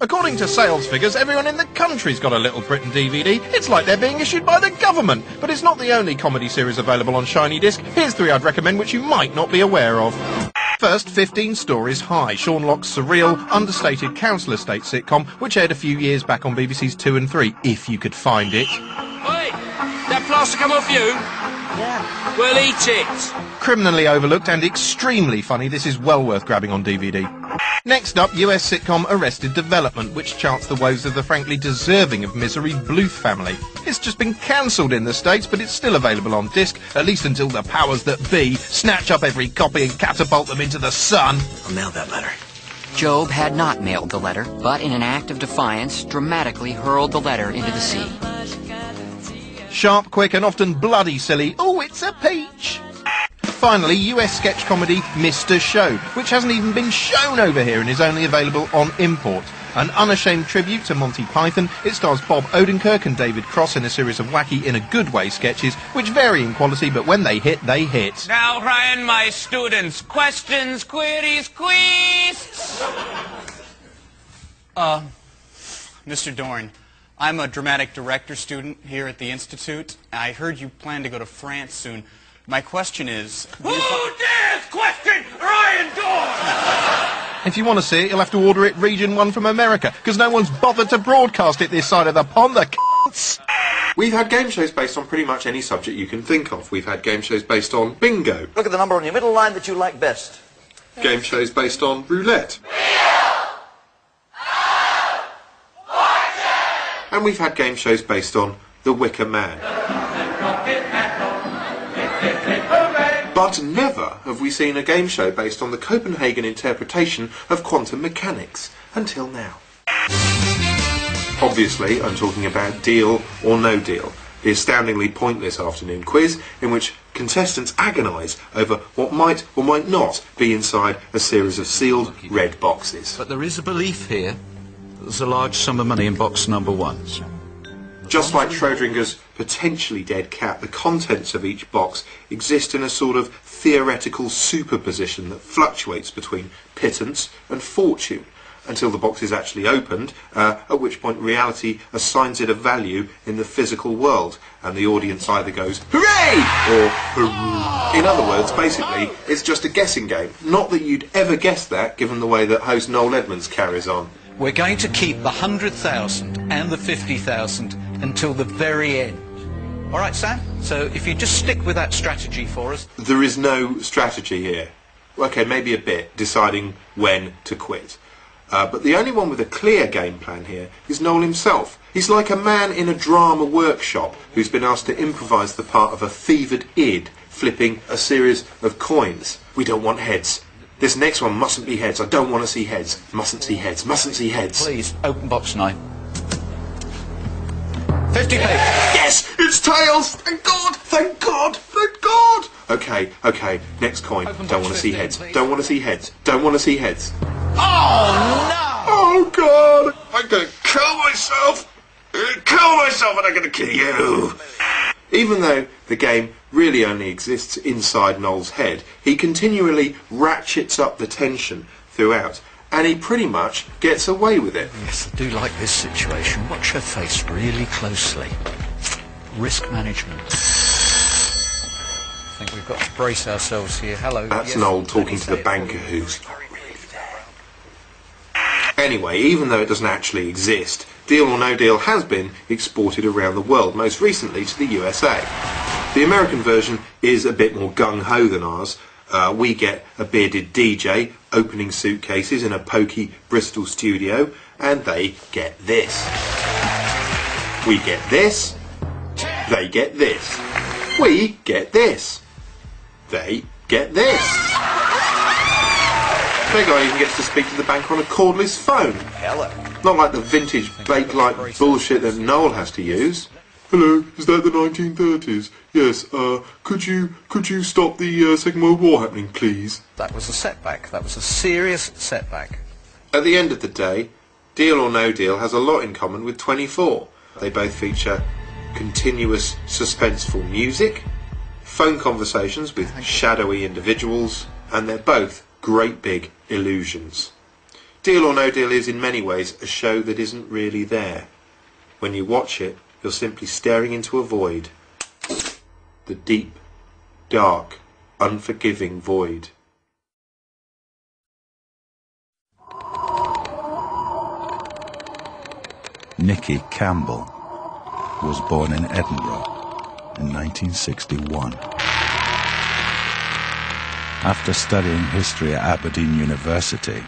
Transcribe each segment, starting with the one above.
According to sales figures, everyone in the country's got a Little Britain DVD. It's like they're being issued by the government. But it's not the only comedy series available on Shiny Disc. Here's 3 I'd recommend which you might not be aware of. First, 15 Stories High, Sean Locke's surreal, understated council estate sitcom, which aired a few years back on BBC's 2 and 3, if you could find it. Oi! That plaster come off you? Yeah. Well, eat it! Criminally overlooked and extremely funny, this is well worth grabbing on DVD. Next up, US sitcom Arrested Development, which charts the woes of the frankly deserving of misery Bluth family. It's just been cancelled in the States, but it's still available on disc, at least until the powers that be snatch up every copy and catapult them into the sun. I'll mail that letter. Job had not mailed the letter, but in an act of defiance, dramatically hurled the letter into the sea. Sharp, quick, and often bloody silly. Oh, it's a peach! Finally, US sketch comedy Mr. Show, which hasn't even been shown over here and is only available on import. An unashamed tribute to Monty Python, it stars Bob Odenkirk and David Cross in a series of wacky, in a good way sketches, which vary in quality, but when they hit, they hit. Now, Ryan, my students, questions, queries, quiz! Mr. Dorn, I'm a dramatic director student here at the Institute. I heard you plan to go to France soon. My question is... Who dares question Ryan Dorn? If you want to see it, you'll have to order it Region 1 from America, because no one's bothered to broadcast it this side of the pond, the c***s. We've had game shows based on pretty much any subject you can think of. We've had game shows based on bingo. Look at the number on your middle line that you like best. Game shows based on roulette. And we've had game shows based on The Wicker Man. But never have we seen a game show based on the Copenhagen interpretation of quantum mechanics, until now. Obviously, I'm talking about Deal or No Deal, the astoundingly pointless afternoon quiz in which contestants agonise over what might or might not be inside a series of sealed red boxes. But there is a belief here that there's a large sum of money in box number 1. Just like Schrödinger's potentially dead cat, the contents of each box exist in a sort of theoretical superposition that fluctuates between pittance and fortune until the box is actually opened, at which point reality assigns it a value in the physical world, and the audience either goes, hooray! Or hooroo. In other words, basically, it's just a guessing game. Not that you'd ever guess that, given the way that host Noel Edmonds carries on. We're going to keep the 100,000 and the 50,000 until the very end. All right, Sam? So if you just stick with that strategy for us... There is no strategy here. Okay, maybe a bit, deciding when to quit. But the only one with a clear game plan here is Noel himself. He's like a man in a drama workshop who's been asked to improvise the part of a fevered id, flipping a series of coins. We don't want heads. This next one mustn't be heads. I don't want to see heads. Mustn't see heads. Mustn't see heads. Please, open box 9. 50 pages. Yes! It's tails! Thank God! Thank God! Thank God! Okay. Next coin. Don't want to see heads. Don't want to see heads. Don't want to see heads. Oh, no! Oh, God! I'm going to kill myself! I'm going to kill myself and I'm going to kill you! Even though the game really only exists inside Noel's head, he continually ratchets up the tension throughout, and he pretty much gets away with it. Yes, I do like this situation. Watch her face really closely. Risk management. I think we've got to brace ourselves here. Hello. That's yes, Noel talking to the banker who's not really there. Anyway, even though it doesn't actually exist, Deal or No Deal has been exported around the world, most recently to the USA. The American version is a bit more gung-ho than ours. We get a bearded DJ opening suitcases in a pokey Bristol studio, and they get this. We get this. They get this. We get this. They get this. The guy even gets to speak to the banker on a cordless phone. Hello. Not like the vintage bake-like bullshit that Noel has to use. Hello, is that the 1930s? Yes, could you stop the Second World War happening, please? That was a setback. That was a serious setback. At the end of the day, Deal or No Deal has a lot in common with 24. They both feature continuous suspenseful music, phone conversations with shadowy individuals, and they're both great big illusions. Deal or No Deal is in many ways a show that isn't really there. When you watch it, you're simply staring into a void. The deep, dark, unforgiving void. Nicky Campbell was born in Edinburgh in 1961. After studying history at Aberdeen University,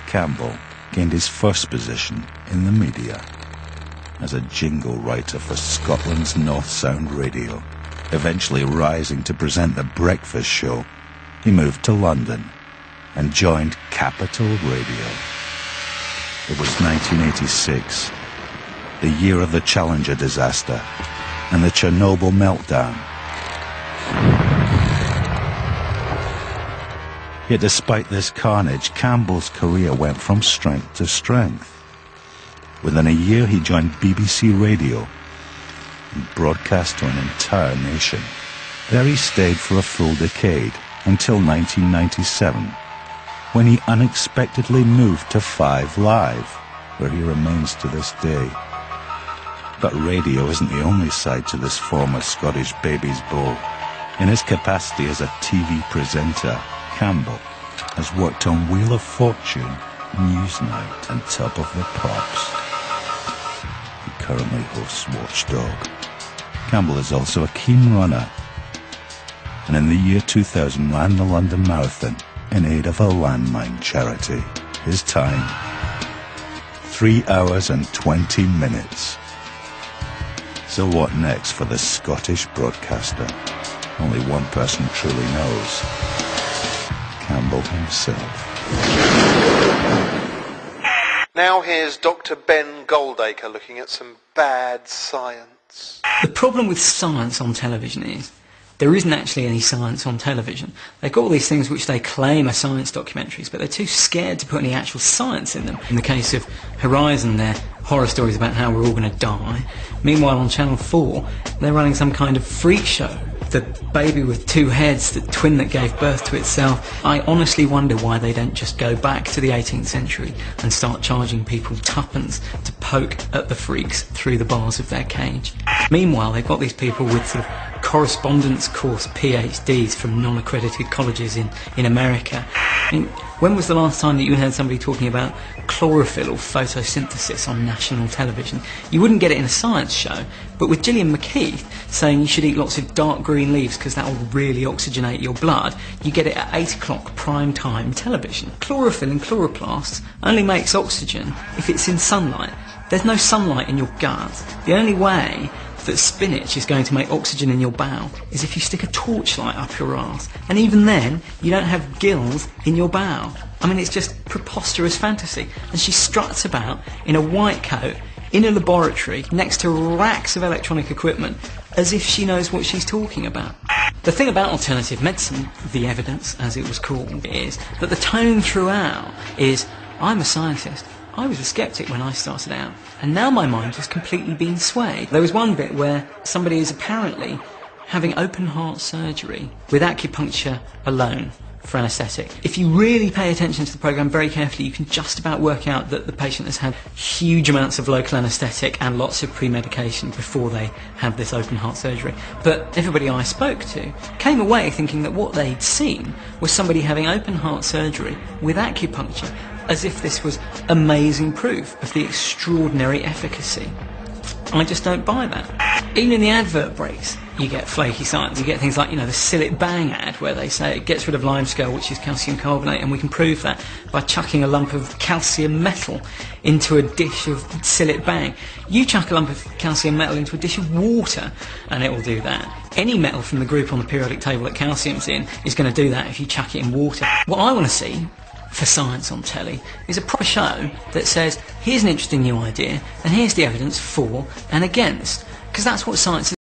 Campbell gained his first position in the media as a jingle writer for Scotland's North Sound Radio. Eventually rising to present the breakfast show, he moved to London and joined Capital Radio. It was 1986, the year of the Challenger disaster and the Chernobyl meltdown. Yet despite this carnage, Campbell's career went from strength to strength. Within a year he joined BBC Radio and broadcast to an entire nation. There he stayed for a full decade, until 1997, when he unexpectedly moved to 5 Live, where he remains to this day. But radio isn't the only side to this former Scottish baby's beau. In his capacity as a TV presenter, Campbell has worked on Wheel of Fortune, Newsnight and Top of the Pops. He currently hosts Watchdog. Campbell is also a keen runner, and in the year 2000 ran the London Marathon in aid of a landmine charity. His time, 3 hours and 20 minutes. So what next for the Scottish broadcaster? Only one person truly knows. Campbell himself. Now here's Dr. Ben Goldacre looking at some bad science. The problem with science on television is there isn't actually any science on television. They've got all these things which they claim are science documentaries, but they're too scared to put any actual science in them. In the case of Horizon, they're horror stories about how we're all going to die. Meanwhile, on Channel 4, they're running some kind of freak show. The baby with 2 heads, the twin that gave birth to itself. I honestly wonder why they don't just go back to the 18th century and start charging people tuppence to poke at the freaks through the bars of their cage. Meanwhile, they've got these people with sort of correspondence course PhDs from non-accredited colleges in America. I mean, when was the last time that you heard somebody talking about chlorophyll or photosynthesis on national television? You wouldn't get it in a science show, but with Gillian McKeith saying you should eat lots of dark green leaves because that will really oxygenate your blood, you get it at 8 o'clock prime time television. Chlorophyll in chloroplasts only makes oxygen if it's in sunlight. There's no sunlight in your gut. The only way that spinach is going to make oxygen in your bowel is if you stick a torchlight up your arse. And even then, you don't have gills in your bowel. I mean, it's just preposterous fantasy. And she struts about in a white coat, in a laboratory, next to racks of electronic equipment, as if she knows what she's talking about. The thing about alternative medicine, the evidence, as it was called, is that the tone throughout is, I'm a scientist. I was a sceptic when I started out, and now my mind has completely been swayed. There was one bit where somebody is apparently having open heart surgery with acupuncture alone for anaesthetic. If you really pay attention to the programme very carefully, you can just about work out that the patient has had huge amounts of local anaesthetic and lots of pre-medication before they had this open heart surgery. But everybody I spoke to came away thinking that what they'd seen was somebody having open heart surgery with acupuncture, as if this was amazing proof of the extraordinary efficacy. I just don't buy that. Even in the advert breaks, you get flaky science. You get things like, the Sillet Bang ad, where they say it gets rid of limescale, which is calcium carbonate, and we can prove that by chucking a lump of calcium metal into a dish of Sillet Bang. You chuck a lump of calcium metal into a dish of water, and it will do that. Any metal from the group on the periodic table that calcium's in is going to do that if you chuck it in water. What I want to see for science on telly is a proper show that says, here's an interesting new idea, and here's the evidence for and against, because that's what science is.